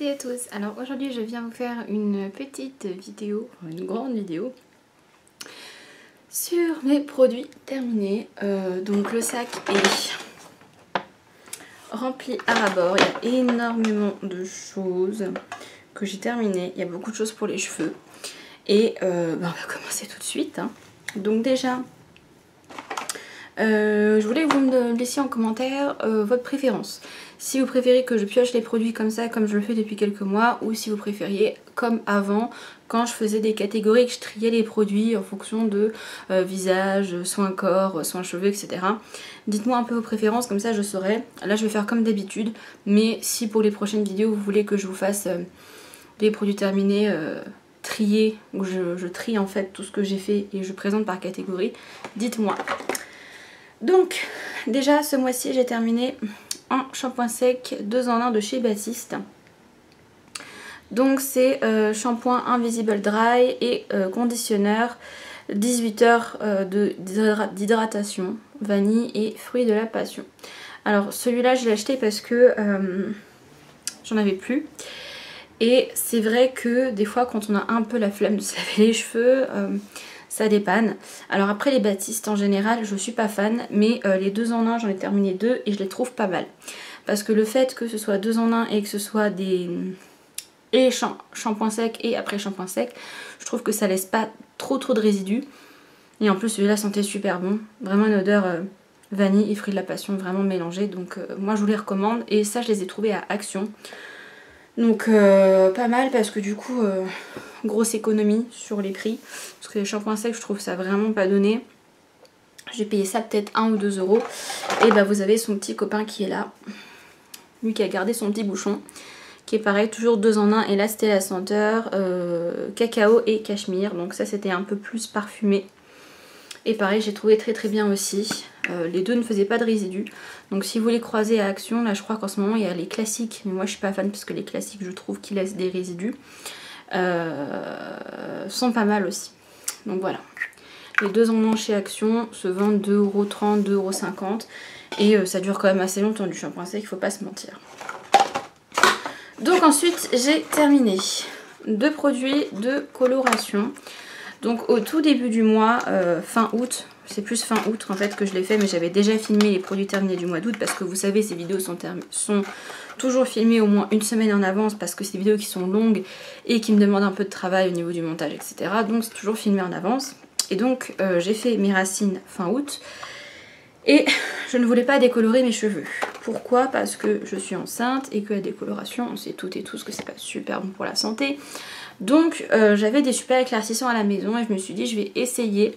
toutes et à tous. Alors aujourd'hui je viens vous faire une petite vidéo, une grande vidéo sur mes produits terminés. Donc le sac est rempli à ras-bord, il y a énormément de choses que j'ai terminées, il y a beaucoup de choses pour les cheveux et on va commencer tout de suite. Donc déjà je voulais que vous me laissiez en commentaire votre préférence. Si vous préférez que je pioche les produits comme ça, comme je le fais depuis quelques mois, ou si vous préfériez comme avant, quand je faisais des catégories, que je triais les produits en fonction de visage, soins corps, soins cheveux, etc. Dites-moi un peu vos préférences, comme ça je saurai. Là je vais faire comme d'habitude, mais si pour les prochaines vidéos vous voulez que je vous fasse les produits terminés, triés, où je trie en fait tout ce que j'ai fait et je présente par catégorie, dites-moi. Donc déjà ce mois-ci j'ai terminé un shampoing sec 2 en 1 de chez Baptiste. Donc c'est shampoing Invisible Dry et conditionneur 18 heures d'hydratation, vanille et fruits de la passion. Alors celui-là je l'ai acheté parce que j'en avais plus. Et c'est vrai que des fois quand on a un peu la flemme de se laver les cheveux, ça dépanne. Alors après les Baptiste en général je suis pas fan, mais les 2 en 1 j'en ai terminé 2 et je les trouve pas mal. Parce que le fait que ce soit 2 en 1 et que ce soit des shampoing sec et après shampoing sec, je trouve que ça laisse pas trop de résidus. Et en plus celui-là sentait super bon, vraiment une odeur vanille et fruits de la passion vraiment mélangée. Donc moi je vous les recommande et ça je les ai trouvés à Action. Donc pas mal parce que du coup grosse économie sur les prix, parce que les shampoings secs je trouve ça vraiment pas donné. J'ai payé ça peut-être 1 ou 2 euros. Et bah vous avez son petit copain qui est là, lui qui a gardé son petit bouchon, qui est pareil, toujours 2 en 1. Et là c'était la senteur cacao et cachemire, donc ça c'était un peu plus parfumé. Et pareil j'ai trouvé très bien aussi. Les deux ne faisaient pas de résidus. Donc si vous les croisez à Action, là je crois qu'en ce moment il y a les classiques. Mais moi je suis pas fan parce que les classiques je trouve qu'ils laissent des résidus. Sont pas mal aussi. Donc voilà. Les 2 en 1 chez Action se vendent 2,30 €, 2,50 €. Et ça dure quand même assez longtemps du shampoing sec, il faut pas se mentir. Donc ensuite j'ai terminé 2 produits de coloration. Donc au tout début du mois, fin août, c'est plus fin août en fait que je l'ai fait, mais j'avais déjà filmé les produits terminés du mois d'août parce que vous savez ces vidéos sont toujours filmées au moins une semaine en avance parce que c'est des vidéos qui sont longues et qui me demandent un peu de travail au niveau du montage, etc. Donc c'est toujours filmé en avance. Et donc j'ai fait mes racines fin août et je ne voulais pas décolorer mes cheveux. Pourquoi? Parce que je suis enceinte et que la décoloration, on sait toutes et tous que c'est pas super bon pour la santé. Donc j'avais des super éclaircissants à la maison et je me suis dit je vais essayer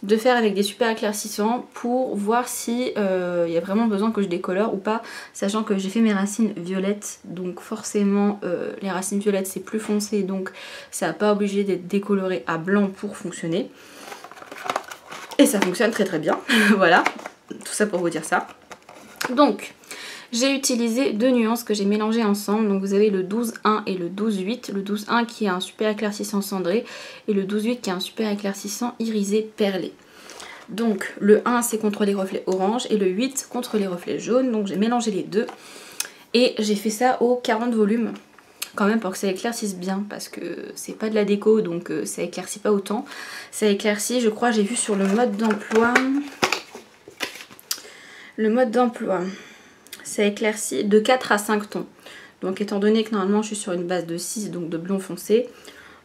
de faire avec des super éclaircissants pour voir si il y a vraiment besoin que je décolore ou pas, sachant que j'ai fait mes racines violettes, donc forcément les racines violettes c'est plus foncé, donc ça n'a pas obligé d'être décoloré à blanc pour fonctionner. Et ça fonctionne très bien, voilà, tout ça pour vous dire ça. Donc j'ai utilisé 2 nuances que j'ai mélangées ensemble. Donc vous avez le 12-1 et le 12-8. Le 12-1 qui est un super éclaircissant cendré et le 12-8 qui est un super éclaircissant irisé perlé. Donc le 1 c'est contre les reflets orange et le 8 contre les reflets jaunes. Donc j'ai mélangé les deux et j'ai fait ça au 40 volumes quand même pour que ça éclaircisse bien, parce que c'est pas de la déco donc ça éclaircit pas autant. Ça éclaircit, je crois, j'ai vu sur le mode d'emploi. Le mode d'emploi, ça éclaircit de 4 à 5 tons. Donc étant donné que normalement je suis sur une base de 6, donc de blond foncé,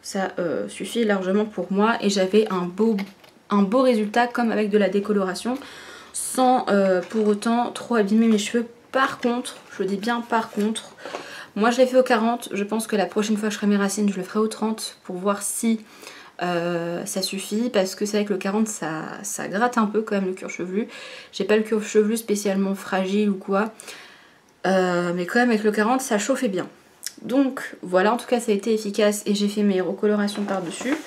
ça suffit largement pour moi. Et j'avais un beau résultat comme avec de la décoloration, sans pour autant trop abîmer mes cheveux. Par contre, je dis bien par contre, moi je l'ai fait au 40, je pense que la prochaine fois que je ferai mes racines, je le ferai au 30 pour voir si ça suffit, parce que c'est vrai que le 40 ça gratte un peu quand même le cuir chevelu. J'ai pas le cuir chevelu spécialement fragile ou quoi, mais quand même avec le 40 ça chauffait bien. Donc voilà, en tout cas ça a été efficace et j'ai fait mes recolorations par dessus.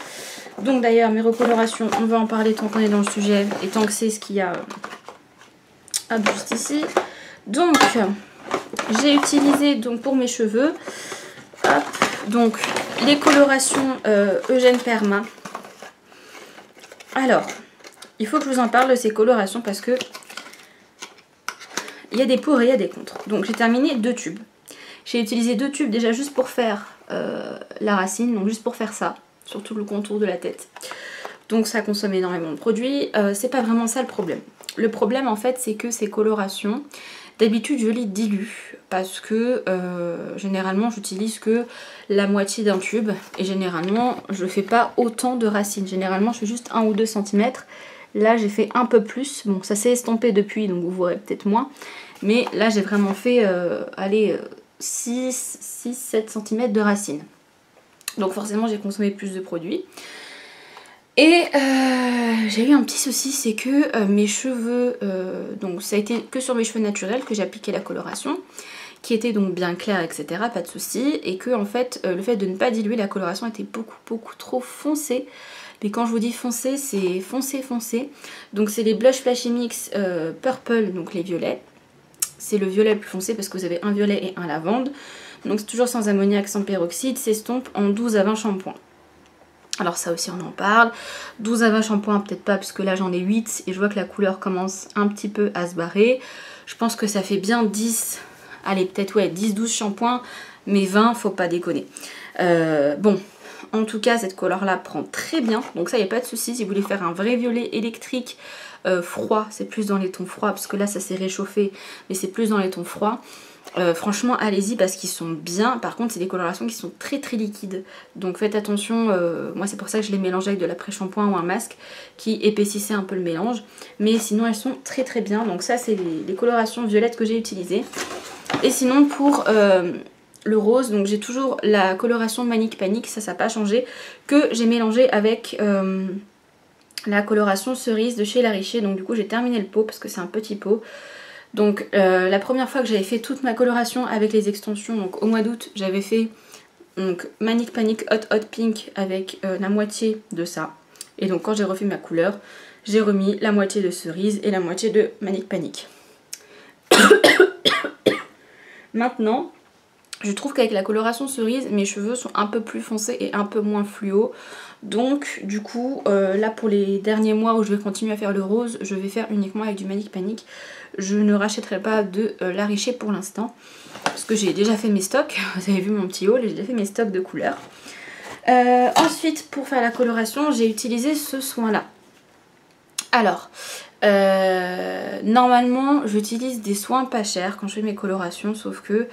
Donc d'ailleurs mes recolorations, on va en parler tant qu'on est dans le sujet et tant que c'est ce qu'il y a juste ici. Donc j'ai utilisé donc pour mes cheveux, hop, donc les colorations Eugène Perma. Alors il faut que je vous en parle de ces colorations parce que il y a des pour et il y a des contre. Donc j'ai terminé 2 tubes. J'ai utilisé 2 tubes déjà juste pour faire la racine, donc juste pour faire ça, sur tout le contour de la tête. Donc ça consomme énormément de produits, c'est pas vraiment ça le problème. Le problème en fait c'est que ces colorations, d'habitude je les dilue parce que généralement j'utilise que la moitié d'un tube et généralement je fais pas autant de racines. Généralement je fais juste 1 ou 2 cm. Là j'ai fait un peu plus, bon ça s'est estompé depuis donc vous verrez peut-être moins. Mais là j'ai vraiment fait allez, 6-7 cm de racines. Donc forcément j'ai consommé plus de produits. Et j'ai eu un petit souci, c'est que mes cheveux, donc ça a été que sur mes cheveux naturels que j'ai appliqué la coloration, qui était donc bien claire, etc. Pas de souci. Et que en fait, le fait de ne pas diluer, la coloration était beaucoup trop foncée. Mais quand je vous dis foncé, c'est foncé. Donc c'est les Blush Flashy Mix Purple, donc les violets. C'est le violet le plus foncé parce que vous avez un violet et un lavande. Donc c'est toujours sans ammoniac, sans peroxyde, s'estompe en 12 à 20 shampoings. Alors ça aussi on en parle, 12 à 20 shampoings peut-être pas parce que là j'en ai 8 et je vois que la couleur commence un petit peu à se barrer. Je pense que ça fait bien 10, allez peut-être ouais 10-12 shampoings, mais 20 faut pas déconner. Bon, en tout cas cette couleur là prend très bien, donc ça y a pas de souci. Si vous voulez faire un vrai violet électrique froid, c'est plus dans les tons froids parce que là ça s'est réchauffé, mais c'est plus dans les tons froids. Franchement allez-y parce qu'ils sont bien. Par contre c'est des colorations qui sont très liquides, donc faites attention. Moi c'est pour ça que je les mélangeais avec de l'après-shampoing ou un masque qui épaississait un peu le mélange, mais sinon elles sont très bien. Donc ça c'est les colorations violettes que j'ai utilisées. Et sinon pour le rose, donc j'ai toujours la coloration Manic Panic, ça n'a pas changé, que j'ai mélangé avec la coloration cerise de chez La Richer. Donc du coup j'ai terminé le pot parce que c'est un petit pot. Donc la première fois que j'avais fait toute ma coloration avec les extensions, donc au mois d'août, j'avais fait donc Manic Panic Hot Pink avec la moitié de ça. Et donc quand j'ai refait ma couleur, j'ai remis la moitié de cerise et la moitié de Manic Panic. Maintenant, je trouve qu'avec la coloration cerise, mes cheveux sont un peu plus foncés et un peu moins fluo. Donc du coup, là pour les derniers mois où je vais continuer à faire le rose, je vais faire uniquement avec du Manic Panic. Je ne rachèterai pas de La Richer pour l'instant, parce que j'ai déjà fait mes stocks. Vous avez vu mon petit haul, j'ai déjà fait mes stocks de couleurs. Ensuite, pour faire la coloration, j'ai utilisé ce soin là. Alors, normalement j'utilise des soins pas chers quand je fais mes colorations, sauf que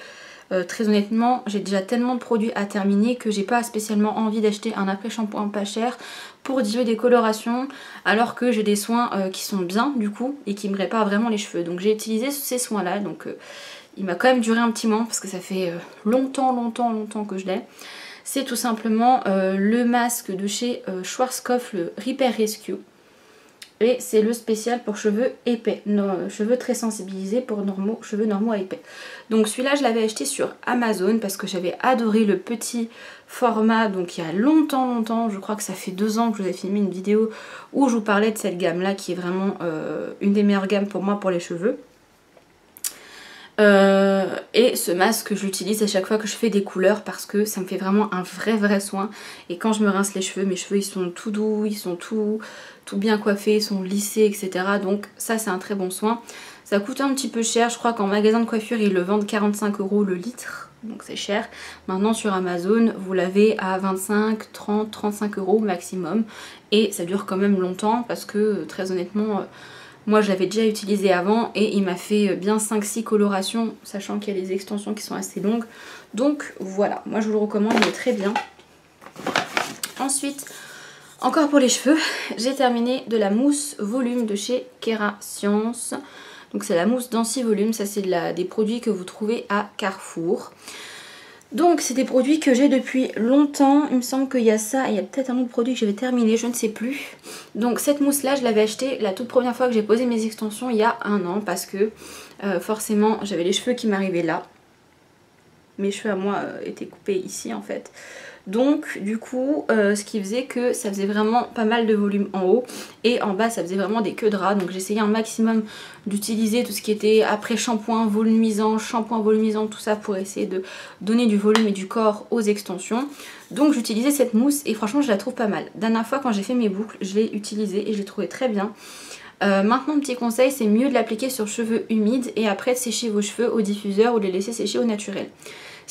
très honnêtement j'ai déjà tellement de produits à terminer que j'ai pas spécialement envie d'acheter un après-shampoing pas cher pour diluer des colorations, alors que j'ai des soins qui sont bien du coup et qui me réparent vraiment les cheveux. Donc j'ai utilisé ces soins là, donc il m'a quand même duré un petit moment parce que ça fait longtemps que je l'ai. C'est tout simplement le masque de chez Schwarzkopf, le Repair Rescue. Et c'est le spécial pour cheveux épais, cheveux très sensibilisés pour cheveux normaux à épais. Donc celui-là je l'avais acheté sur Amazon parce que j'avais adoré le petit format. Donc il y a longtemps, je crois que ça fait 2 ans que je vous ai filmé une vidéo où je vous parlais de cette gamme là qui est vraiment une des meilleures gammes pour moi pour les cheveux. Et ce masque je l'utilise à chaque fois que je fais des couleurs parce que ça me fait vraiment un vrai soin. Et quand je me rince les cheveux, mes cheveux ils sont tout doux, ils sont tout bien coiffés, ils sont lissés, etc. Donc ça c'est un très bon soin. Ça coûte un petit peu cher, je crois qu'en magasin de coiffure ils le vendent 45 € le litre, donc c'est cher. Maintenant sur Amazon vous l'avez à 25, 30, 35 € maximum. Et ça dure quand même longtemps parce que très honnêtement... moi je l'avais déjà utilisé avant et il m'a fait bien 5-6 colorations, sachant qu'il y a des extensions qui sont assez longues. Donc voilà, moi je vous le recommande, il est très bien. Ensuite, encore pour les cheveux, j'ai terminé de la mousse volume de chez Kera Science. Donc c'est la mousse densi-volume, ça c'est des produits que vous trouvez à Carrefour. Donc c'est des produits que j'ai depuis longtemps, il me semble qu'il y a ça et il y a peut-être un autre produit que j'avais terminé, je ne sais plus. Donc cette mousse là je l'avais achetée la toute première fois que j'ai posé mes extensions il y a 1 an parce que forcément j'avais les cheveux qui m'arrivaient là. Mes cheveux à moi étaient coupés ici en fait. Donc du coup ce qui faisait que ça faisait vraiment pas mal de volume en haut et en bas ça faisait vraiment des queues de ras. Donc j'essayais un maximum d'utiliser tout ce qui était après shampoing volumisant, tout ça pour essayer de donner du volume et du corps aux extensions. Donc j'utilisais cette mousse et franchement je la trouve pas mal. Dernière fois quand j'ai fait mes boucles je l'ai utilisée et je l'ai trouvée très bien. Maintenant petit conseil, c'est mieux de l'appliquer sur cheveux humides et après de sécher vos cheveux au diffuseur ou de les laisser sécher au naturel.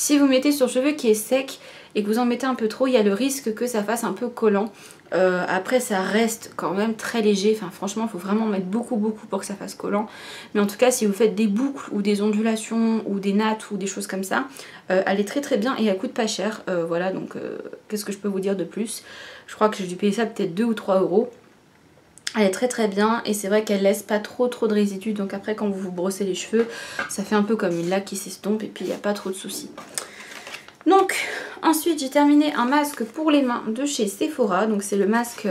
Si vous mettez sur cheveu qui est sec et que vous en mettez un peu trop, il y a le risque que ça fasse un peu collant. Après ça reste quand même très léger, enfin franchement il faut vraiment mettre beaucoup pour que ça fasse collant. Mais en tout cas si vous faites des boucles ou des ondulations ou des nattes ou des choses comme ça, elle est très bien et elle coûte pas cher. Voilà, donc qu'est-ce que je peux vous dire de plus? Je crois que j'ai dû payer ça peut-être 2 ou 3 euros. Elle est très bien et c'est vrai qu'elle laisse pas trop de résidus, donc après quand vous vous brossez les cheveux ça fait un peu comme une laque qui s'estompe et puis il n'y a pas trop de soucis. Donc ensuite j'ai terminé un masque pour les mains de chez Sephora, donc c'est le masque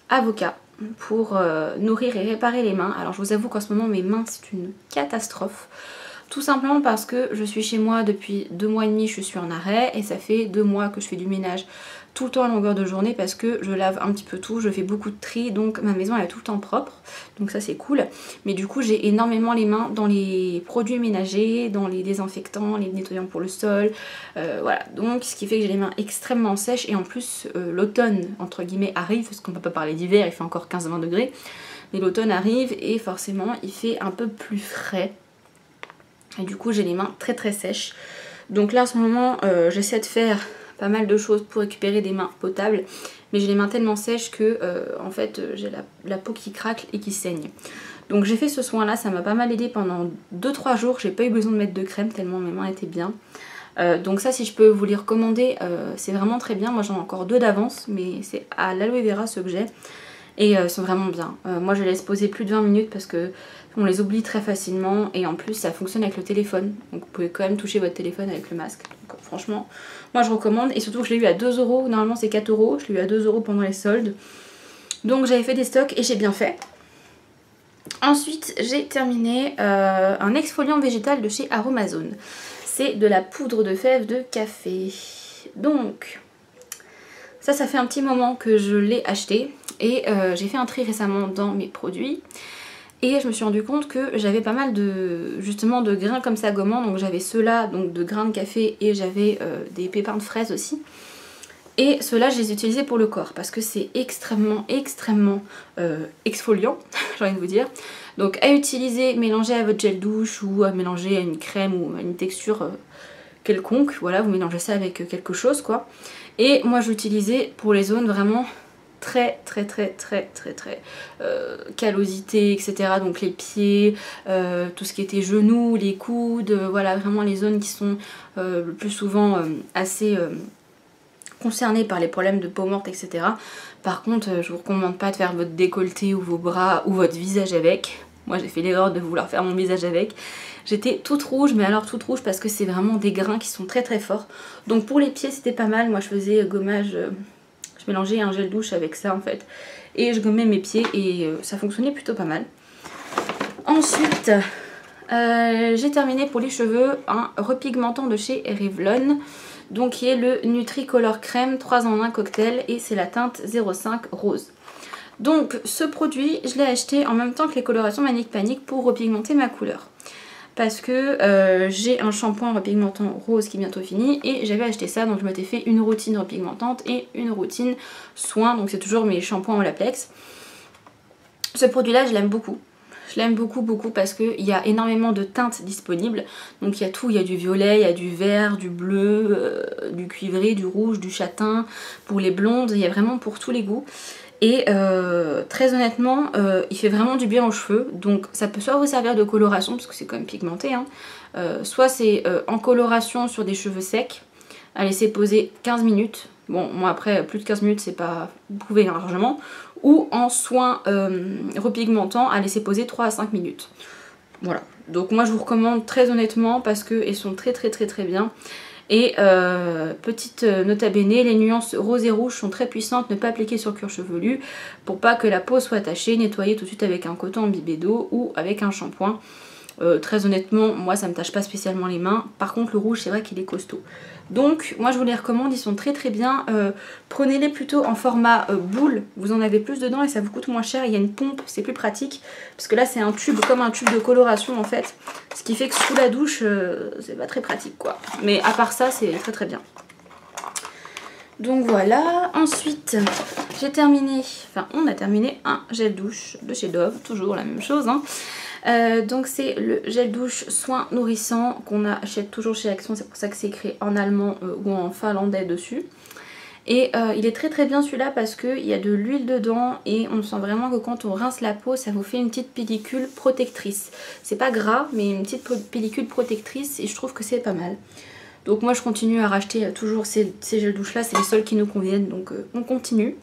avocat pour nourrir et réparer les mains. Alors je vous avoue qu'en ce moment mes mains c'est une catastrophe. Tout simplement parce que je suis chez moi depuis 2 mois et demi, je suis en arrêt et ça fait 2 mois que je fais du ménage tout le temps à longueur de journée parce que je lave un petit peu tout, je fais beaucoup de tri, donc ma maison elle est tout le temps propre, donc ça c'est cool. Mais du coup j'ai énormément les mains dans les produits ménagers, dans les désinfectants, les nettoyants pour le sol, voilà. Donc ce qui fait que j'ai les mains extrêmement sèches et en plus l'automne entre guillemets arrive, parce qu'on ne peut pas parler d'hiver, il fait encore 15-20 degrés, mais l'automne arrive et forcément il fait un peu plus frais. Et du coup j'ai les mains très sèches. Donc là en ce moment j'essaie de faire pas mal de choses pour récupérer des mains potables. Mais j'ai les mains tellement sèches que en fait j'ai la peau qui craque et qui saigne. Donc j'ai fait ce soin là, ça m'a pas mal aidé pendant 2-3 jours. J'ai pas eu besoin de mettre de crème tellement mes mains étaient bien. Donc ça si je peux vous les recommander, c'est vraiment très bien. Moi j'en ai encore 2 d'avance mais c'est à l'aloe vera ceux que j'ai. Et ils sont vraiment bien. Moi je les laisse poser plus de 20 minutes parce que on les oublie très facilement et en plus ça fonctionne avec le téléphone. Donc vous pouvez quand même toucher votre téléphone avec le masque. Donc, franchement, moi je recommande et surtout que je l'ai eu à 2 euros. Normalement c'est 4 euros. Je l'ai eu à 2 euros pendant les soldes. Donc j'avais fait des stocks et j'ai bien fait. Ensuite j'ai terminé un exfoliant végétal de chez Aromazone. C'est de la poudre de fèves de café. Donc ça fait un petit moment que je l'ai acheté. Et j'ai fait un tri récemment dans mes produits et je me suis rendu compte que j'avais pas mal de justement de grains comme ça gommants. Donc j'avais ceux-là, donc de grains de café, et j'avais des pépins de fraises aussi. Et ceux-là je les utilisais pour le corps parce que c'est extrêmement exfoliant, j'ai envie de vous dire. Donc à utiliser, mélanger à votre gel douche ou à mélanger à une crème ou à une texture quelconque. Voilà, vous mélangez ça avec quelque chose quoi. Et moi j'utilisais pour les zones vraiment très callosité, etc. Donc les pieds, tout ce qui était genoux, les coudes, voilà vraiment les zones qui sont le plus souvent assez concernées par les problèmes de peau morte, etc. Par contre je vous recommande pas de faire votre décolleté ou vos bras ou votre visage avec. Moi j'ai fait l'erreur de vouloir faire mon visage avec. J'étais toute rouge, mais alors toute rouge parce que c'est vraiment des grains qui sont très forts. Donc pour les pieds c'était pas mal. Moi je faisais gommage, je mélangeais un gel douche avec ça en fait. Et je gommais mes pieds et ça fonctionnait plutôt pas mal. Ensuite j'ai terminé pour les cheveux un repigmentant de chez Revlon. Donc qui est le Nutri-Color Crème 3 en 1 cocktail et c'est la teinte 05 rose. Donc ce produit je l'ai acheté en même temps que les colorations Manic Panic pour repigmenter ma couleur. Parce que j'ai un shampoing repigmentant rose qui est bientôt fini et j'avais acheté ça, donc je m'étais fait une routine repigmentante et une routine soin, donc c'est toujours mes shampoings Olaplex. Ce produit là je l'aime beaucoup. Je l'aime beaucoup parce qu'il y a énormément de teintes disponibles. Donc il y a tout, il y a du violet, il y a du vert, du bleu, du cuivré, du rouge, du châtain. Pour les blondes, il y a vraiment pour tous les goûts. Et très honnêtement, il fait vraiment du bien aux cheveux. Donc ça peut soit vous servir de coloration, parce que c'est quand même pigmenté, hein, soit c'est en coloration sur des cheveux secs, à laisser poser 15 minutes. Bon, moi après, plus de 15 minutes, c'est pas... Vous pouvez largement. Ou en soin repigmentant, à laisser poser 3 à 5 minutes. Voilà. Donc moi, je vous recommande très honnêtement, parce qu'ils sont très bien. Et petite nota bene, les nuances rose et rouge sont très puissantes, ne pas appliquer sur cuir chevelu pour pas que la peau soit tachée, nettoyer tout de suite avec un coton imbibé d'eau ou avec un shampoing. Très honnêtement, moi ça me tâche pas spécialement les mains. Par contre le rouge c'est vrai qu'il est costaud. Donc moi je vous les recommande, ils sont très bien. Prenez-les plutôt en format boule, vous en avez plus dedans et ça vous coûte moins cher. Il y a une pompe, c'est plus pratique. Parce que là c'est un tube, comme un tube de coloration en fait. Ce qui fait que sous la douche, c'est pas très pratique quoi. Mais à part ça, c'est très bien. Donc voilà, ensuite j'ai terminé, enfin on a terminé un gel douche de chez Dove, toujours la même chose hein. Donc c'est le gel douche soin nourrissant qu'on achète toujours chez Action, c'est pour ça que c'est écrit en allemand ou en finlandais dessus. Et il est très très bien celui-là parce qu'il y a de l'huile dedans et on sent vraiment que quand on rince la peau, ça vous fait une petite pellicule protectrice. C'est pas gras, mais une petite pellicule protectrice et je trouve que c'est pas mal. Donc moi je continue à racheter toujours ces gels douche là, c'est les seuls qui nous conviennent, donc on continue.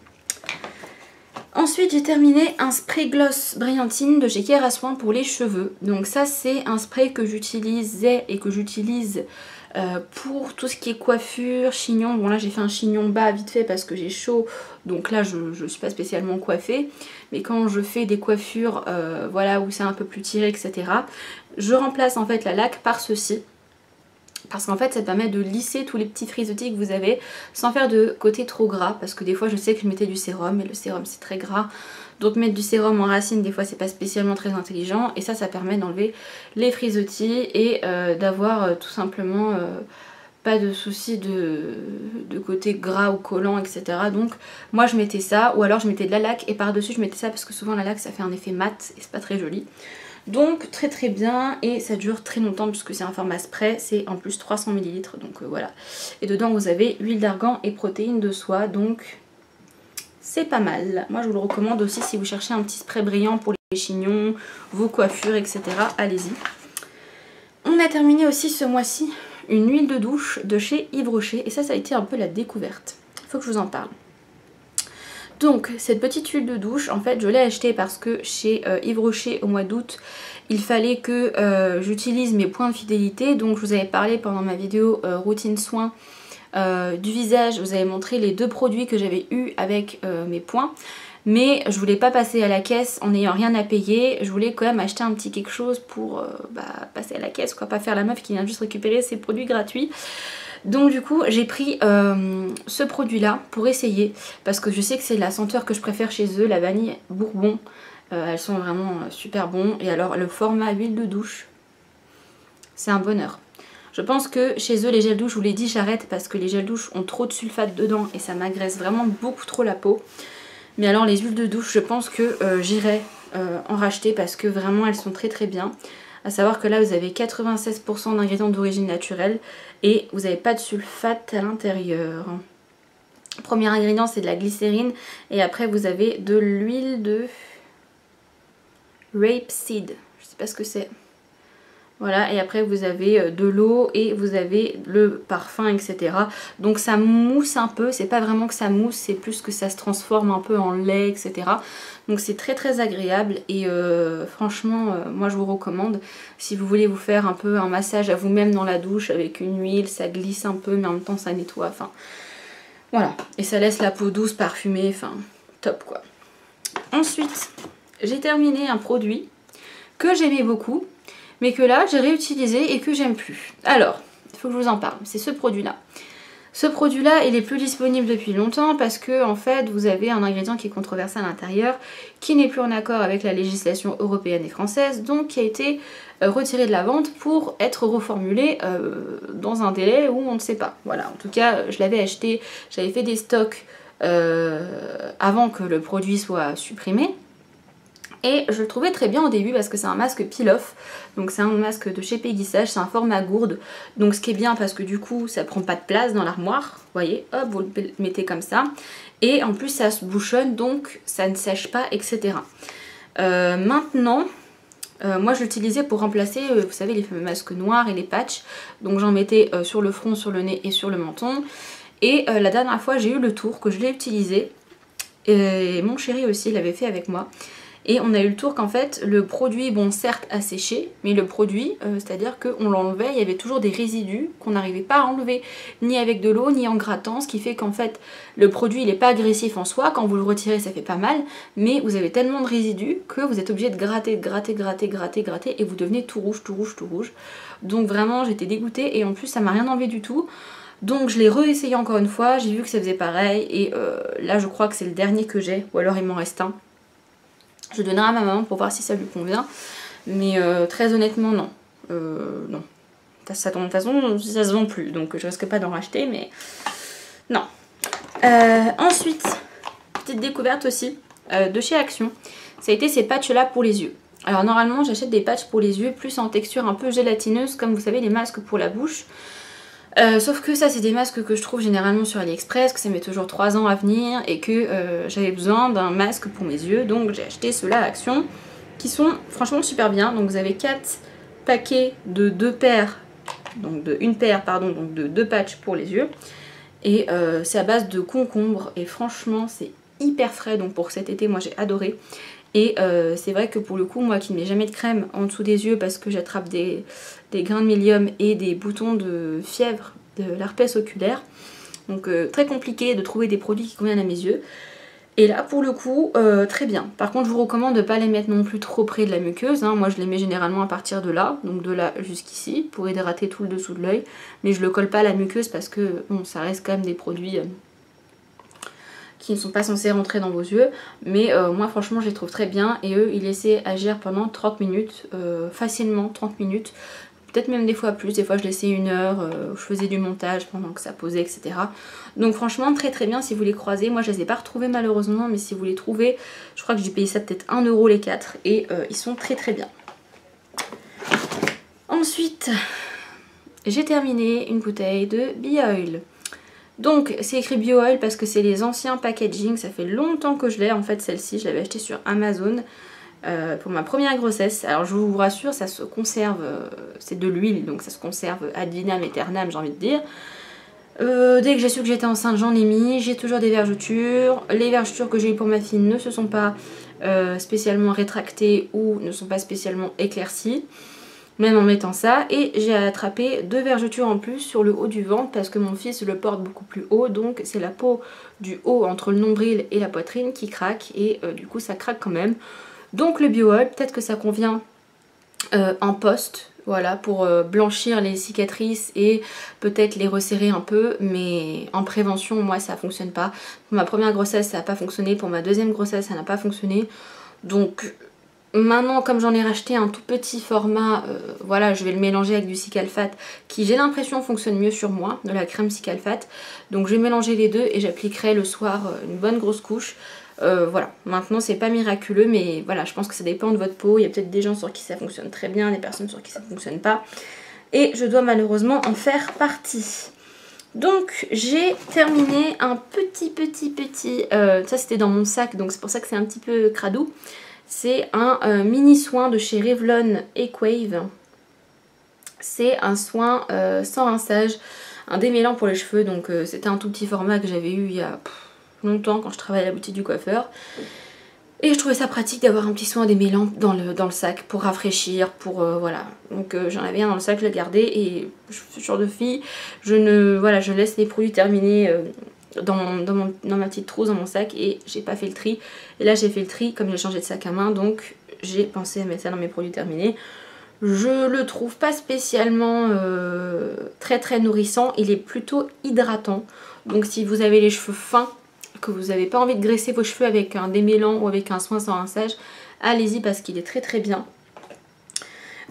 Ensuite j'ai terminé un spray gloss Brilliantine de chez Kerastran pour les cheveux. Donc ça c'est un spray que j'utilisais et que j'utilise pour tout ce qui est coiffure, chignon. Bon là j'ai fait un chignon bas vite fait parce que j'ai chaud, donc là je suis pas spécialement coiffée. Mais quand je fais des coiffures voilà, où c'est un peu plus tiré etc. Je remplace en fait la laque par ceci. Parce qu'en fait ça permet de lisser tous les petits frisottis que vous avez sans faire de côté trop gras. Parce que des fois je sais que je mettais du sérum et le sérum c'est très gras. Donc mettre du sérum en racine des fois c'est pas spécialement très intelligent. Et ça permet d'enlever les frisottis et d'avoir tout simplement pas de soucis de côté gras ou collant etc. Donc moi je mettais ça ou alors je mettais de la laque et par dessus je mettais ça parce que souvent la laque ça fait un effet mat et c'est pas très joli. Donc très très bien et ça dure très longtemps puisque c'est un format spray, c'est en plus 300 ml donc voilà. Et dedans vous avez huile d'argan et protéines de soie donc c'est pas mal. Moi je vous le recommande aussi si vous cherchez un petit spray brillant pour les chignons, vos coiffures etc. Allez-y. On a terminé aussi ce mois-ci une huile de douche de chez Yves Rocher et ça a été un peu la découverte. Il faut que je vous en parle. Donc cette petite huile de douche en fait je l'ai achetée parce que chez Yves Rocher au mois d'août il fallait que j'utilise mes points de fidélité. Donc je vous avais parlé pendant ma vidéo routine soins du visage, je vous avais montré les 2 produits que j'avais eu avec mes points. Mais je voulais pas passer à la caisse en n'ayant rien à payer, je voulais quand même acheter un petit quelque chose pour passer à la caisse quoi, pas faire la meuf qui vient juste récupérer ses produits gratuits. Donc du coup j'ai pris ce produit là pour essayer parce que je sais que c'est la senteur que je préfère chez eux, la vanille bourbon. Elles sont vraiment super bons. Et alors le format huile de douche, c'est un bonheur. Je pense que chez eux les gels douche, je vous l'ai dit j'arrête parce que les gels douche ont trop de sulfate dedans et ça m'agresse vraiment beaucoup trop la peau. Mais alors les huiles de douche je pense que j'irai en racheter parce que vraiment elles sont très très bien. À savoir que là vous avez 96% d'ingrédients d'origine naturelle et vous n'avez pas de sulfate à l'intérieur. Premier ingrédient c'est de la glycérine et après vous avez de l'huile de rapeseed, je sais pas ce que c'est. Voilà, et après vous avez de l'eau et vous avez le parfum etc. Donc ça mousse un peu, c'est pas vraiment que ça mousse, c'est plus que ça se transforme un peu en lait etc. Donc c'est très très agréable et franchement moi je vous recommande si vous voulez vous faire un peu un massage à vous-même dans la douche avec une huile, ça glisse un peu mais en même temps ça nettoie, enfin voilà. Et ça laisse la peau douce, parfumée, enfin top quoi. Ensuite j'ai terminé un produit que j'aimais beaucoup mais que là j'ai réutilisé et que j'aime plus. Alors, il faut que je vous en parle, c'est ce produit là. Ce produit là il est plus disponible depuis longtemps parce que en fait vous avez un ingrédient qui est controversé à l'intérieur, qui n'est plus en accord avec la législation européenne et française, donc qui a été retiré de la vente pour être reformulé dans un délai où on ne sait pas. Voilà, en tout cas je l'avais acheté, j'avais fait des stocks avant que le produit soit supprimé. Et je le trouvais très bien au début parce que c'est un masque peel-off. Donc c'est un masque de chez Peggy Sage, c'est un format gourde. Donc ce qui est bien parce que du coup ça prend pas de place dans l'armoire. Vous voyez, hop, vous le mettez comme ça. Et en plus ça se bouchonne donc ça ne sèche pas, etc. Maintenant, moi je l'utilisais pour remplacer, vous savez, les fameux masques noirs et les patchs. Donc j'en mettais sur le front, sur le nez et sur le menton. Et la dernière fois j'ai eu le tour que je l'ai utilisé. Et mon chéri aussi l'avait fait avec moi. Et on a eu le tour qu'en fait le produit, bon certes a séché, mais le produit, c'est-à-dire qu'on l'enlevait, il y avait toujours des résidus qu'on n'arrivait pas à enlever, ni avec de l'eau, ni en grattant, ce qui fait qu'en fait le produit il n'est pas agressif en soi, quand vous le retirez ça fait pas mal, mais vous avez tellement de résidus que vous êtes obligé de gratter, et vous devenez tout rouge, tout rouge, tout rouge. Donc vraiment j'étais dégoûtée et en plus ça m'a rien enlevé du tout. Donc je l'ai réessayé encore une fois, j'ai vu que ça faisait pareil et là je crois que c'est le dernier que j'ai, ou alors il m'en reste un. Je donnerai à ma maman pour voir si ça lui convient. Mais très honnêtement, non. Non. Ça, de toute façon, ça se vend plus. Donc je risque pas d'en racheter, mais non. Ensuite, petite découverte aussi de chez Action, ça a été ces patchs là pour les yeux. Alors normalement j'achète des patchs pour les yeux plus en texture un peu gélatineuse comme vous savez les masques pour la bouche. Sauf que ça c'est des masques que je trouve généralement sur AliExpress, que ça met toujours 3 ans à venir et que j'avais besoin d'un masque pour mes yeux, donc j'ai acheté ceux-là à Action qui sont franchement super bien. Donc vous avez 4 paquets de 2 paires, donc de une paire pardon, donc de 2 patchs pour les yeux et c'est à base de concombre et franchement c'est hyper frais, donc pour cet été moi j'ai adoré. Et c'est vrai que pour le coup, moi qui ne mets jamais de crème en dessous des yeux parce que j'attrape des grains de mélium et des boutons de fièvre, de l'herpès oculaire, donc très compliqué de trouver des produits qui conviennent à mes yeux. Et là pour le coup, très bien. Par contre je vous recommande de ne pas les mettre non plus trop près de la muqueuse, hein. Moi je les mets généralement à partir de là, donc de là jusqu'ici, pour hydrater tout le dessous de l'œil. Mais je le colle pas à la muqueuse parce que bon, ça reste quand même des produits... qui ne sont pas censés rentrer dans vos yeux, mais moi franchement je les trouve très bien et eux ils laissaient agir pendant 30 minutes, facilement 30 minutes, peut-être même des fois plus, des fois je laissais 1 heure, je faisais du montage pendant que ça posait etc. Donc franchement très très bien si vous les croisez, moi je les ai pas retrouvés malheureusement, mais si vous les trouvez, je crois que j'ai payé ça peut-être 1 € les 4 et ils sont très très bien. Ensuite j'ai terminé une bouteille de Bioil. Donc c'est écrit Bioil parce que c'est les anciens packaging, ça fait longtemps que je l'ai en fait celle-ci, je l'avais achetée sur Amazon pour ma première grossesse. Alors je vous rassure, ça se conserve, c'est de l'huile donc ça se conserve ad vitam aeternam j'ai envie de dire. Dès que j'ai su que j'étais enceinte j'en ai mis, j'ai toujours des vergetures. Les vergetures que j'ai eues pour ma fille ne se sont pas spécialement rétractées ou ne sont pas spécialement éclaircies. Même en mettant ça, et j'ai attrapé 2 vergetures en plus sur le haut du ventre parce que mon fils le porte beaucoup plus haut, donc c'est la peau du haut entre le nombril et la poitrine qui craque et du coup ça craque quand même. Donc le Bioil, peut-être que ça convient en post, voilà, pour blanchir les cicatrices et peut-être les resserrer un peu, mais en prévention moi ça fonctionne pas. Pour ma première grossesse ça n'a pas fonctionné, pour ma deuxième grossesse ça n'a pas fonctionné, donc... Maintenant comme j'en ai racheté un tout petit format, voilà je vais le mélanger avec du Cicalfate qui j'ai l'impression fonctionne mieux sur moi, de la crème Cicalfate. Donc je vais mélanger les deux et j'appliquerai le soir une bonne grosse couche. Voilà, maintenant c'est pas miraculeux mais voilà je pense que ça dépend de votre peau. Il y a peut-être des gens sur qui ça fonctionne très bien, des personnes sur qui ça fonctionne pas. Et je dois malheureusement en faire partie. Donc j'ai terminé un petit, ça c'était dans mon sac donc c'est pour ça que c'est un petit peu cradou. C'est un mini soin de chez Revlon Equave. C'est un soin sans rinçage, un démêlant pour les cheveux. Donc c'était un tout petit format que j'avais eu il y a longtemps quand je travaillais à la boutique du coiffeur. Et je trouvais ça pratique d'avoir un petit soin démêlant dans le sac pour rafraîchir, pour voilà. Donc j'en avais un dans le sac, je l'ai gardé et je suis ce genre de fille. Je laisse les produits terminés dans ma petite trousse dans mon sac et j'ai pas fait le tri. Et là j'ai fait le tri comme j'ai changé de sac à main, donc j'ai pensé à mettre ça dans mes produits terminés. Je le trouve pas spécialement très très nourrissant, il est plutôt hydratant. Donc si vous avez les cheveux fins, que vous n'avez pas envie de graisser vos cheveux avec un démêlant ou avec un soin sans rinçage, allez-y parce qu'il est très très bien.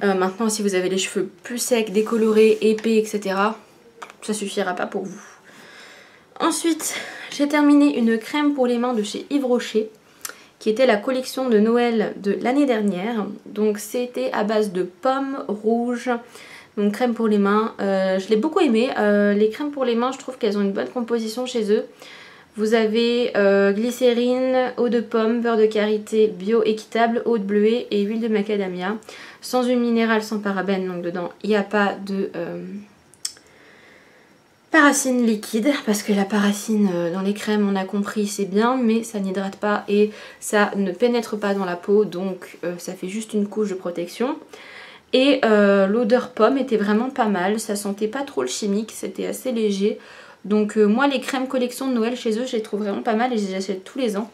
Maintenant si vous avez les cheveux plus secs, décolorés, épais, etc., ça suffira pas pour vous. Ensuite, j'ai terminé une crème pour les mains de chez Yves Rocher, qui était la collection de Noël de l'année dernière. Donc c'était à base de pommes rouges, donc crème pour les mains. Je l'ai beaucoup aimé. Les crèmes pour les mains, je trouve qu'elles ont une bonne composition chez eux. Vous avez glycérine, eau de pomme, beurre de karité bio équitable, eau de bleuet et huile de macadamia. Sans huile minérale, sans parabènes, donc dedans il n'y a pas de... paracine liquide, parce que la paracine dans les crèmes on a compris c'est bien mais ça n'hydrate pas et ça ne pénètre pas dans la peau, donc ça fait juste une couche de protection. Et l'odeur pomme était vraiment pas mal, ça sentait pas trop le chimique, c'était assez léger. Donc moi les crèmes collection de Noël chez eux je les trouve vraiment pas mal et je les achète tous les ans.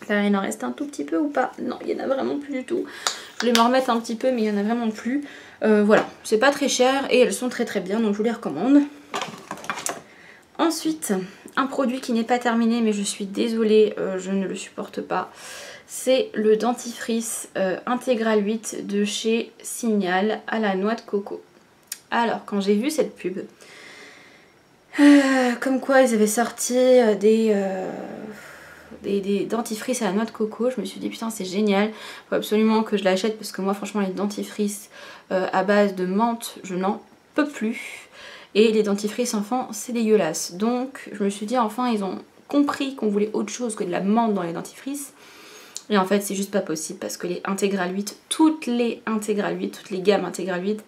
Alors, il en reste un tout petit peu ou pas? Non, il y en a vraiment plus du tout. Je vais m'en remettre un petit peu mais il y en a vraiment plus. Voilà, c'est pas très cher et elles sont très très bien donc je vous les recommande. Ensuite, un produit qui n'est pas terminé mais je suis désolée, je ne le supporte pas. C'est le dentifrice Intégral 8 de chez Signal à la noix de coco. Alors, quand j'ai vu cette pub, comme quoi ils avaient sorti des des dentifrices à la noix de coco. Je me suis dit putain c'est génial, faut absolument que je l'achète parce que moi franchement les dentifrices à base de menthe je n'en peux plus. Et les dentifrices enfants c'est dégueulasse. Donc je me suis dit enfin ils ont compris qu'on voulait autre chose que de la menthe dans les dentifrices. Et en fait c'est juste pas possible parce que les Intégral 8, toutes les gammes Intégral 8,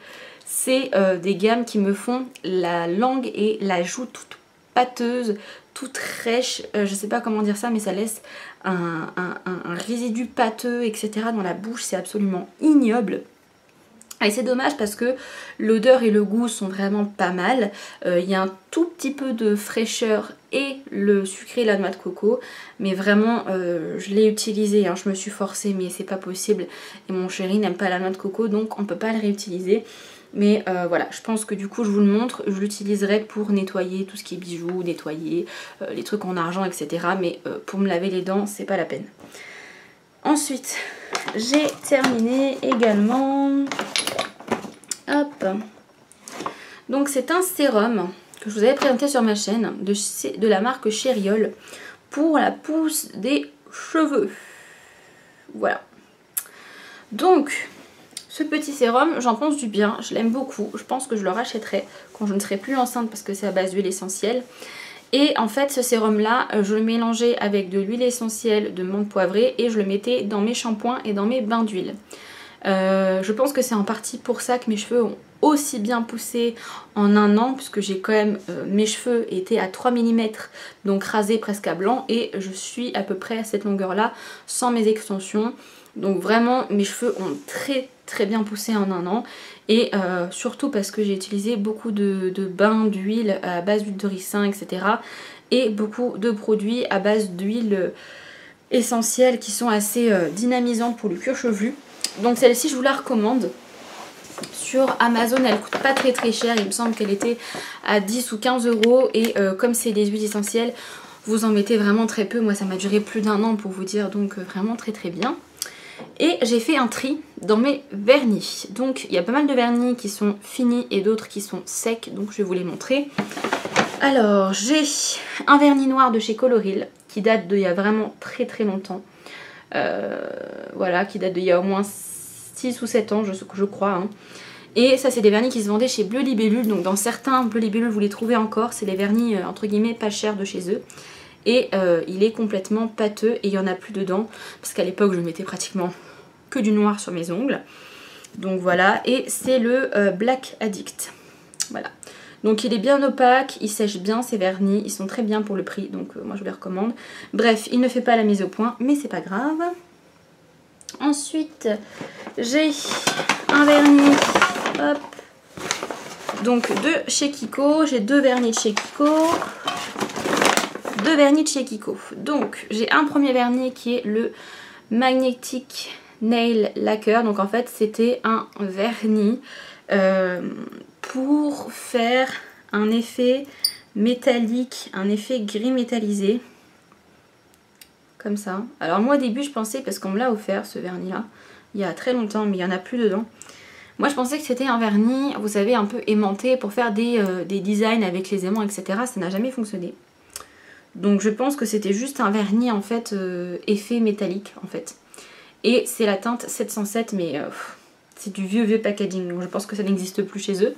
c'est des gammes qui me font la langue et la joue toute pâteuse, toute rêche, je sais pas comment dire ça mais ça laisse un résidu pâteux etc. dans la bouche, c'est absolument ignoble. Et c'est dommage parce que l'odeur et le goût sont vraiment pas mal. Il y a un tout petit peu de fraîcheur et le sucré, la noix de coco. Mais vraiment, je l'ai utilisé, hein, je me suis forcée mais c'est pas possible. Et mon chéri n'aime pas la noix de coco donc on peut pas le réutiliser. Mais voilà, je pense que du coup je vous le montre, je l'utiliserai pour nettoyer tout ce qui est bijoux, nettoyer les trucs en argent etc. Mais pour me laver les dents, c'est pas la peine. Ensuite, j'ai terminé également... Hop. Donc c'est un sérum que je vous avais présenté sur ma chaîne de la marque Chériol pour la pousse des cheveux. Voilà. Donc ce petit sérum, j'en pense du bien, je l'aime beaucoup. Je pense que je le rachèterai quand je ne serai plus enceinte parce que c'est à base d'huile essentielle. Et en fait ce sérum là, je le mélangeais avec de l'huile essentielle de menthe poivrée et je le mettais dans mes shampoings et dans mes bains d'huile. Je pense que c'est en partie pour ça que mes cheveux ont aussi bien poussé en un an, puisque j'ai quand même mes cheveux étaient à 3 mm, donc rasés presque à blanc, et je suis à peu près à cette longueur là sans mes extensions. Donc vraiment mes cheveux ont très bien poussé en un an. Et surtout parce que j'ai utilisé beaucoup de bains d'huile à base d'huile de ricin etc. Et beaucoup de produits à base d'huile essentielle qui sont assez dynamisantes pour le cuir chevelu. Donc celle-ci je vous la recommande. Sur Amazon elle coûte pas très cher, il me semble qu'elle était à 10 ou 15 euros. Et comme c'est des huiles essentielles, vous en mettez vraiment très peu. Moi ça m'a duré plus d'1 an pour vous dire, donc vraiment très bien. Et j'ai fait un tri dans mes vernis. Donc il y a pas mal de vernis qui sont finis et d'autres qui sont secs. Donc je vais vous les montrer. Alors j'ai un vernis noir de chez Coloril qui date d'il y a vraiment très longtemps. Voilà, qui date d'il y a au moins 6 ou 7 ans je crois. Hein. Et ça c'est des vernis qui se vendaient chez Bleu Libellule. Donc dans certains Bleu Libellule vous les trouvez encore. C'est des vernis entre guillemets pas chers de chez eux. Et il est complètement pâteux et il n'y en a plus dedans. Parce qu'à l'époque je mettais pratiquement que du noir sur mes ongles. Donc voilà, et c'est le Black Addict. Voilà. Donc il est bien opaque, il sèche bien ses vernis, ils sont très bien pour le prix, donc moi je les recommande. Bref, il ne fait pas la mise au point, mais c'est pas grave. Ensuite, j'ai un vernis, hop, donc de chez Kiko, j'ai deux vernis de chez Kiko. Donc j'ai un premier vernis qui est le Magnetic Nail Lacquer. Donc en fait c'était un vernis pour faire un effet métallique, un effet gris métallisé. Comme ça. Alors moi au début je pensais, parce qu'on me l'a offert ce vernis là, il y a très longtemps mais il n'y en a plus dedans. Moi je pensais que c'était un vernis, vous savez, un peu aimanté pour faire des designs avec les aimants etc. Ça n'a jamais fonctionné. Donc je pense que c'était juste un vernis en fait effet métallique en fait. Et c'est la teinte 707 mais c'est du vieux packaging donc je pense que ça n'existe plus chez eux.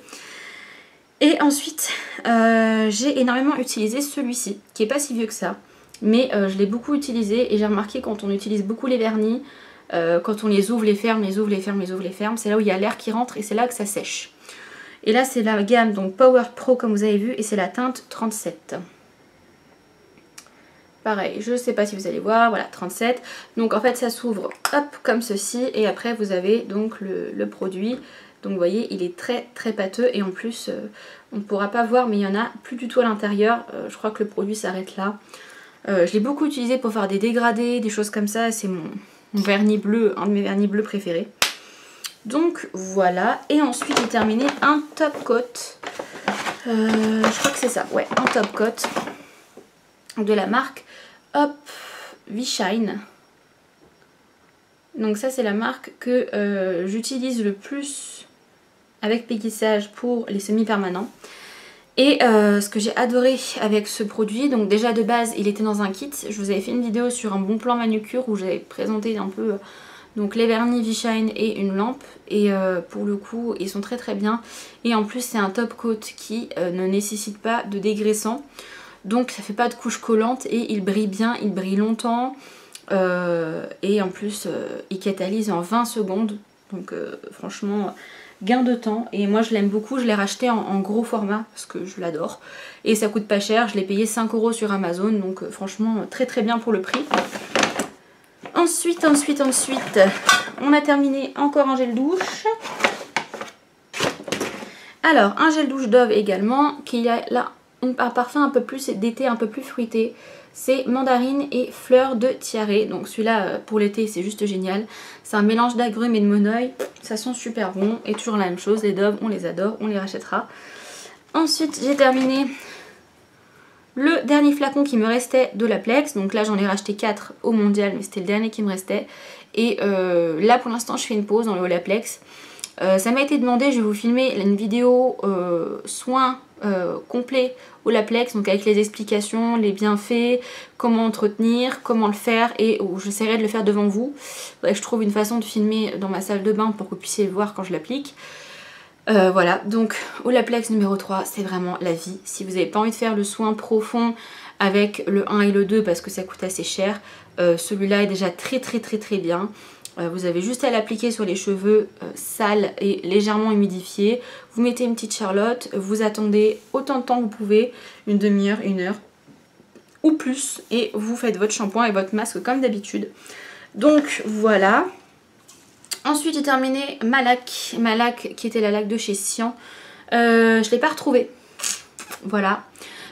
Et ensuite j'ai énormément utilisé celui-ci qui est pas si vieux que ça. Mais je l'ai beaucoup utilisé et j'ai remarqué quand on utilise beaucoup les vernis, quand on les ouvre, les ferme, c'est là où il y a l'air qui rentre et c'est là que ça sèche. Et là c'est la gamme donc Power Pro comme vous avez vu et c'est la teinte 37. Pareil, je sais pas si vous allez voir, voilà 37. Donc en fait ça s'ouvre hop comme ceci et après vous avez donc le produit. Donc vous voyez il est très pâteux et en plus on ne pourra pas voir mais il y en a plus du tout à l'intérieur. Je crois que le produit s'arrête là. Je l'ai beaucoup utilisé pour faire des dégradés, des choses comme ça. C'est mon vernis bleu, un de mes vernis bleus préférés. Donc voilà. Et ensuite j'ai terminé un top coat. Je crois que c'est ça. Ouais, un top coat de la marque Hop V-Shine. Donc ça c'est la marque que j'utilise le plus avec Péguissage pour les semi-permanents. Et ce que j'ai adoré avec ce produit, donc déjà de base il était dans un kit. Je vous avais fait une vidéo sur un bon plan manucure où j'avais présenté un peu donc les vernis V-Shine et une lampe. Et pour le coup ils sont très très bien. Et en plus c'est un top coat qui ne nécessite pas de dégraissant. Donc ça fait pas de couche collante et il brille bien, il brille longtemps. Et en plus il catalyse en 20 secondes. Donc franchement... gain de temps, et moi je l'aime beaucoup, je l'ai racheté en gros format parce que je l'adore et ça coûte pas cher, je l'ai payé 5 € sur Amazon, donc franchement très très bien pour le prix. Ensuite on a terminé encore un gel douche. Alors un gel douche Dove également, qui a là un parfum un peu plus d'été, un peu plus fruité. C'est mandarine et fleur de tiare. Donc celui-là pour l'été c'est juste génial. C'est un mélange d'agrumes et de monoeil. Ça sent super bon. Et toujours la même chose, les Dove on les adore, on les rachètera. Ensuite j'ai terminé le dernier flacon qui me restait d'Olaplex. Donc là j'en ai racheté 4 au mondial, mais c'était le dernier qui me restait. Et là pour l'instant je fais une pause dans le Olaplex. Ça m'a été demandé, je vais vous filmer une vidéo soins complet Olaplex, donc avec les explications, les bienfaits, comment entretenir, comment le faire, et j'essaierai de le faire devant vous. Faudrait que je trouve une façon de filmer dans ma salle de bain pour que vous puissiez le voir quand je l'applique. Voilà, donc Olaplex numéro 3, c'est vraiment la vie. Si vous n'avez pas envie de faire le soin profond avec le 1 et le 2 parce que ça coûte assez cher, celui-là est déjà très bien. Vous avez juste à l'appliquer sur les cheveux sales et légèrement humidifiés. Vous mettez une petite charlotte, vous attendez autant de temps que vous pouvez, une demi-heure, 1 heure ou plus, et vous faites votre shampoing et votre masque comme d'habitude. Donc voilà. Ensuite j'ai terminé ma laque qui était la laque de chez Sian. Je ne l'ai pas retrouvée. Voilà.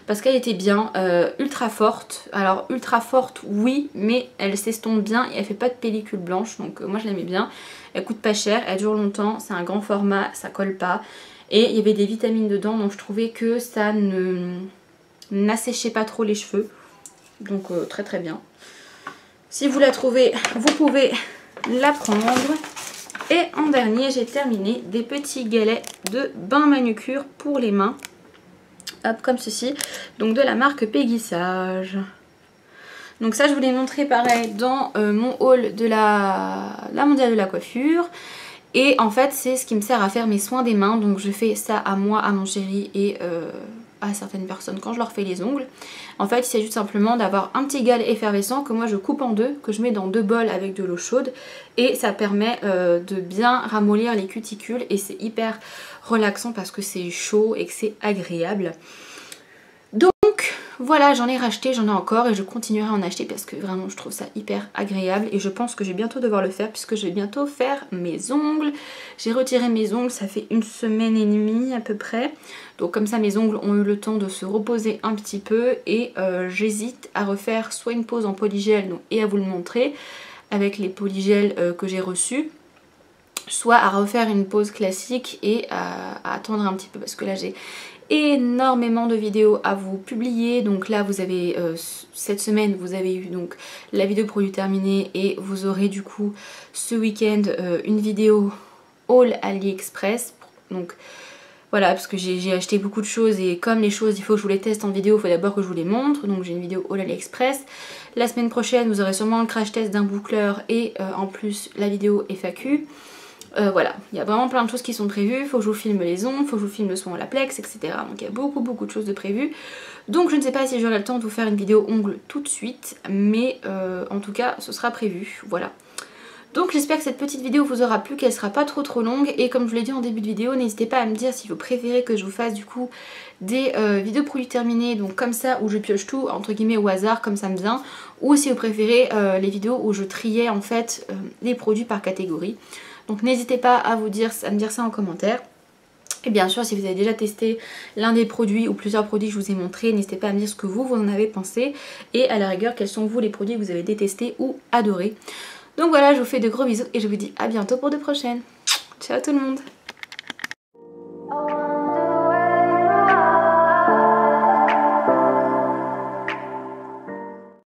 Parce qu'elle était bien, ultra forte. Alors ultra forte oui, mais elle s'estompe bien et elle fait pas de pellicule blanche. Donc moi je l'aimais bien. Elle coûte pas cher, elle dure longtemps, c'est un grand format, ça colle pas. Et il y avait des vitamines dedans, donc je trouvais que ça n'asséchait pas trop les cheveux. Donc très bien. Si vous la trouvez, vous pouvez la prendre. Et en dernier j'ai terminé des petits galets de bain manucure pour les mains. Hop, comme ceci, donc de la marque Peggy Sage. Donc ça je vous l'ai montré pareil dans mon haul de la mondiale de la coiffure. Et en fait c'est ce qui me sert à faire mes soins des mains. Donc je fais ça à moi, à mon chéri et à certaines personnes quand je leur fais les ongles. En fait il s'agit tout simplement d'avoir un petit galet effervescent que moi je coupe en deux, que je mets dans 2 bols avec de l'eau chaude. Et ça permet de bien ramollir les cuticules et c'est hyper relaxant parce que c'est chaud et que c'est agréable. Donc voilà, j'en ai racheté, j'en ai encore et je continuerai à en acheter parce que vraiment je trouve ça hyper agréable. Et je pense que je vais bientôt devoir le faire puisque je vais bientôt faire mes ongles. J'ai retiré mes ongles, ça fait 1 semaine et demie à peu près. Donc comme ça mes ongles ont eu le temps de se reposer un petit peu. Et j'hésite à refaire soit une pose en polygel et à vous le montrer avec les polygels que j'ai reçus, soit à refaire une pause classique et à attendre un petit peu parce que là j'ai énormément de vidéos à vous publier. Donc là vous avez cette semaine vous avez eu donc la vidéo produit terminée et vous aurez du coup ce week-end une vidéo haul AliExpress. Donc voilà, parce que j'ai acheté beaucoup de choses et comme les choses il faut que je vous les teste en vidéo, il faut d'abord que je vous les montre. Donc j'ai une vidéo haul AliExpress. La semaine prochaine vous aurez sûrement le crash test d'un boucleur et en plus la vidéo FAQ. Voilà, il y a vraiment plein de choses qui sont prévues. Il faut que je vous filme les ongles, il faut que je vous filme le soin Olaplex, etc. Donc il y a beaucoup de choses de prévues. Donc je ne sais pas si j'aurai le temps de vous faire une vidéo ongles tout de suite, mais en tout cas ce sera prévu, voilà. Donc j'espère que cette petite vidéo vous aura plu, qu'elle sera pas trop longue. Et comme je vous l'ai dit en début de vidéo, n'hésitez pas à me dire si vous préférez que je vous fasse du coup des vidéos produits terminés, donc comme ça, où je pioche tout entre guillemets au hasard comme ça me vient, ou si vous préférez les vidéos où je triais en fait les produits par catégorie. Donc n'hésitez pas à me dire ça en commentaire. Et bien sûr si vous avez déjà testé l'un des produits ou plusieurs produits que je vous ai montrés, n'hésitez pas à me dire ce que vous en avez pensé. Et à la rigueur quels sont vous les produits que vous avez détestés ou adorés. Donc voilà, je vous fais de gros bisous et je vous dis à bientôt pour de prochaines. Ciao tout le monde!